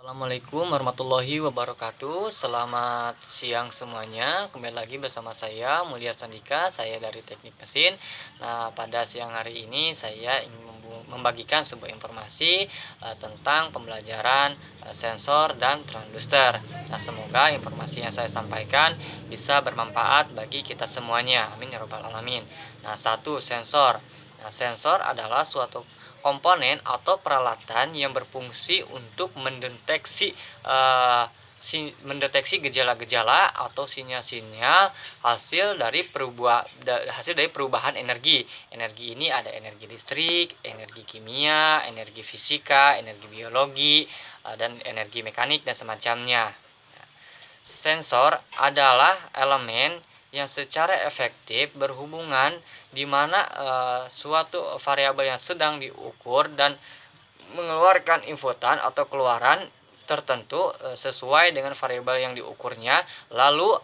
Assalamualaikum warahmatullahi wabarakatuh. Selamat siang semuanya. Kembali lagi bersama saya Mulia Sandika, saya dari Teknik Mesin. Nah, pada siang hari ini saya ingin membagikan sebuah informasi tentang pembelajaran sensor dan transducer. Nah, semoga informasi yang saya sampaikan bisa bermanfaat bagi kita semuanya. Amin ya rabbal alamin. Nah, satu sensor. Nah, sensor adalah suatu komponen atau peralatan yang berfungsi untuk mendeteksi gejala-gejala atau sinyal-sinyal hasil dari perubahan energi. Energi ini ada energi listrik, energi kimia, energi fisika, energi biologi, dan energi mekanik dan semacamnya. Sensor adalah elemen yang secara efektif berhubungan di mana suatu variabel yang sedang diukur dan mengeluarkan inputan atau keluaran tertentu sesuai dengan variabel yang diukurnya, lalu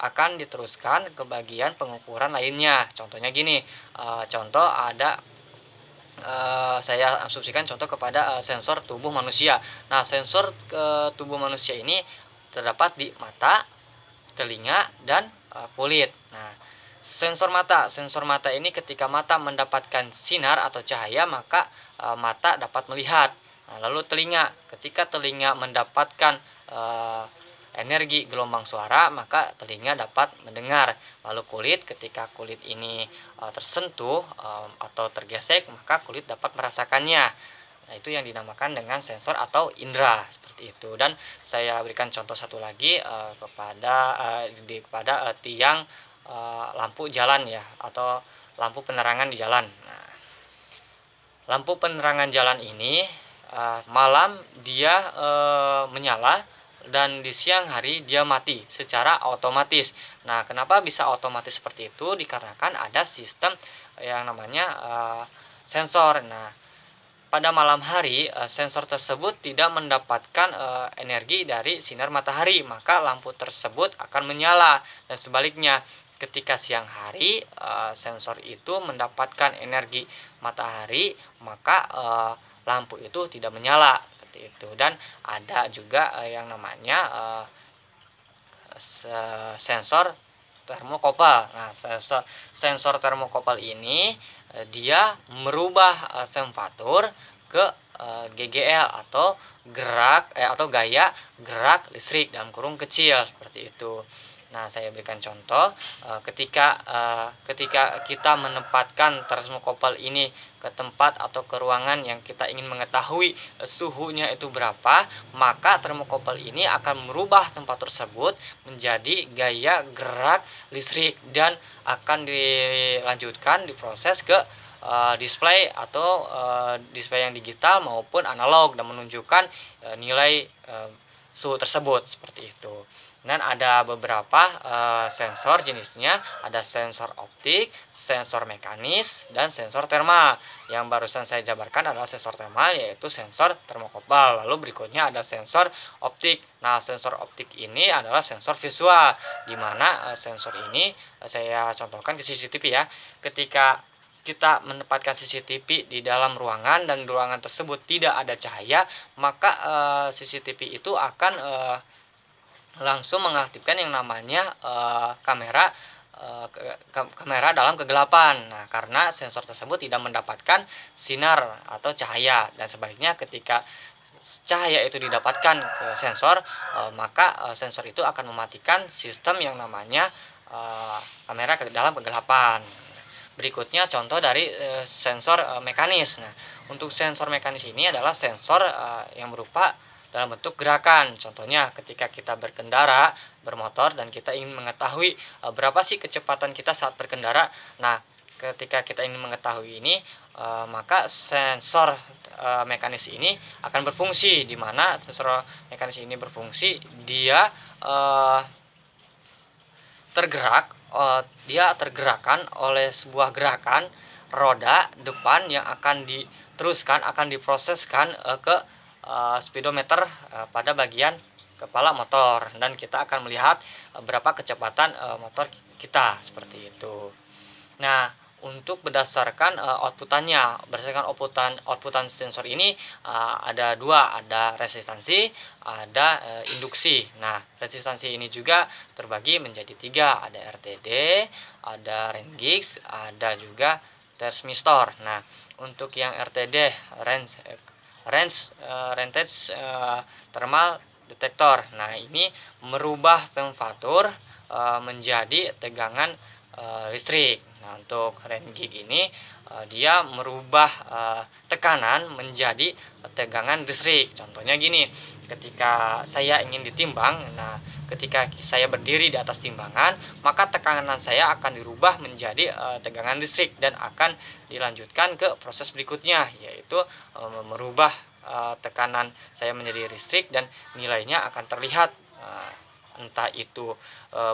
akan diteruskan ke bagian pengukuran lainnya. Contohnya gini, contoh ada saya asumsikan contoh kepada sensor tubuh manusia. Nah, sensor tubuh manusia ini terdapat di mata, telinga, dan kulit. Nah, sensor mata ini ketika mata mendapatkan sinar atau cahaya, maka mata dapat melihat. Nah, lalu telinga, ketika telinga mendapatkan energi gelombang suara, maka telinga dapat mendengar. Lalu kulit, ketika kulit ini tersentuh atau tergesek, maka kulit dapat merasakannya. Nah, itu yang dinamakan dengan sensor atau indera, seperti itu. Dan saya berikan contoh satu lagi kepada tiang lampu jalan ya, atau lampu penerangan di jalan. Nah, lampu penerangan jalan ini malam dia menyala, dan di siang hari dia mati secara otomatis. Nah, kenapa bisa otomatis seperti itu? Dikarenakan ada sistem yang namanya sensor. Nah, pada malam hari sensor tersebut tidak mendapatkan energi dari sinar matahari, maka lampu tersebut akan menyala. Dan sebaliknya, ketika siang hari sensor itu mendapatkan energi matahari, maka lampu itu tidak menyala, seperti itu. Dan ada juga yang namanya sensor termokopal. Nah, sensor termokopal ini dia merubah temperatur ke GGL atau gaya gerak listrik dalam kurung kecil, seperti itu. Nah, saya berikan contoh ketika kita menempatkan termokopal ini ke tempat atau ke ruangan yang kita ingin mengetahui suhunya itu berapa, maka termokopal ini akan merubah tempat tersebut menjadi gaya gerak listrik dan akan dilanjutkan diproses ke display atau display yang digital maupun analog dan menunjukkan nilai suhu tersebut, seperti itu. Dan ada beberapa sensor jenisnya, ada sensor optik, sensor mekanis, dan sensor termal. Yang barusan saya jabarkan adalah sensor termal, yaitu sensor termokopal. Lalu berikutnya ada sensor optik. Nah, sensor optik ini adalah sensor visual, di mana sensor ini saya contohkan ke CCTV ya. Ketika kita menempatkan CCTV di dalam ruangan dan ruangan tersebut tidak ada cahaya, maka CCTV itu akan langsung mengaktifkan yang namanya kamera dalam kegelapan. Nah, karena sensor tersebut tidak mendapatkan sinar atau cahaya, dan sebaliknya ketika cahaya itu didapatkan ke sensor, maka sensor itu akan mematikan sistem yang namanya kamera dalam kegelapan. Berikutnya contoh dari sensor mekanis. Nah, untuk sensor mekanis ini adalah sensor yang berupa dalam bentuk gerakan. Contohnya ketika kita berkendara, bermotor, dan kita ingin mengetahui berapa sih kecepatan kita saat berkendara. Nah, ketika kita ingin mengetahui ini, maka sensor mekanis ini akan berfungsi, di mana sensor mekanis ini berfungsi dia tergerakkan oleh sebuah gerakan roda depan yang akan diproseskan ke speedometer pada bagian kepala motor, dan kita akan melihat berapa kecepatan motor kita, seperti itu. Nah, untuk berdasarkan outputannya. Berdasarkan outputan sensor ini ada dua, ada resistansi, ada induksi. Nah, resistansi ini juga terbagi menjadi tiga, ada RTD, ada Rengix, ada juga transistor. Nah, untuk yang RTD, range thermal detector. Nah, ini merubah temperatur menjadi tegangan listrik. Nah, untuk Rengig ini dia merubah tekanan menjadi tegangan listrik. Contohnya gini, ketika saya ingin ditimbang, nah ketika saya berdiri di atas timbangan, maka tekanan saya akan dirubah menjadi tegangan listrik dan akan dilanjutkan ke proses berikutnya, yaitu merubah tekanan saya menjadi listrik dan nilainya akan terlihat entah itu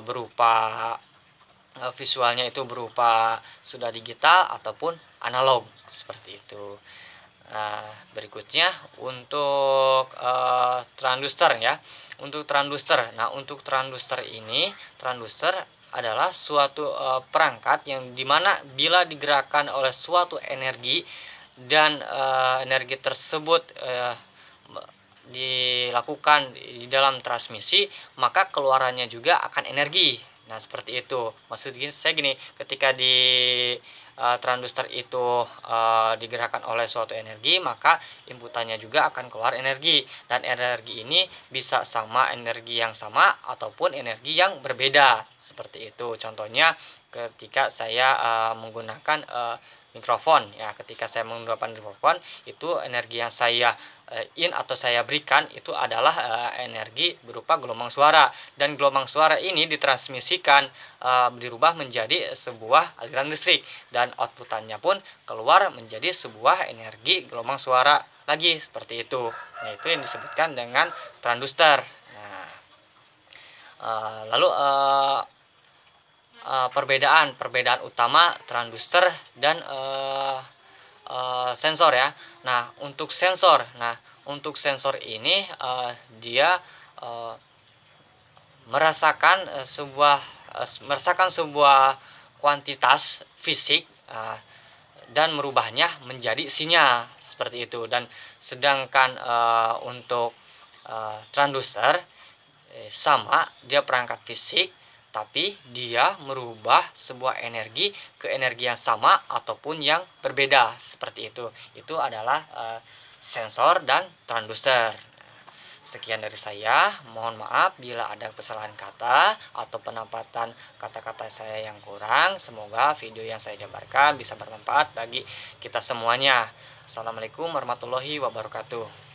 berupa visualnya itu berupa sudah digital ataupun analog seperti itu. Nah, berikutnya untuk transducer ya. Untuk transducer. Nah, untuk transducer ini, transducer adalah suatu perangkat yang dimana bila digerakkan oleh suatu energi dan energi tersebut dilakukan di dalam transmisi, maka keluarannya juga akan energi. Nah, seperti itu. Maksudnya saya gini, ketika di transducer itu digerakkan oleh suatu energi, maka inputannya juga akan keluar energi, dan energi ini bisa sama energi yang sama ataupun energi yang berbeda. Seperti itu. Contohnya ketika saya menggunakan mikrofon ya, ketika saya menggunakan mikrofon itu energi yang saya in atau saya berikan itu adalah energi berupa gelombang suara, dan gelombang suara ini ditransmisikan dirubah menjadi sebuah aliran listrik, dan outputannya pun keluar menjadi sebuah energi gelombang suara lagi, seperti itu. Nah, itu yang disebutkan dengan transducer. Nah, lalu perbedaan utama transducer dan sensor ya. Nah, untuk sensor ini dia merasakan sebuah kuantitas fisik dan merubahnya menjadi sinyal seperti itu. Dan sedangkan untuk transducer sama, dia perangkat fisik tapi dia merubah sebuah energi ke energi yang sama ataupun yang berbeda, seperti itu. Itu adalah sensor dan transducer. Sekian dari saya, mohon maaf bila ada kesalahan kata atau penempatan kata-kata saya yang kurang. Semoga video yang saya jabarkan bisa bermanfaat bagi kita semuanya. Assalamualaikum warahmatullahi wabarakatuh.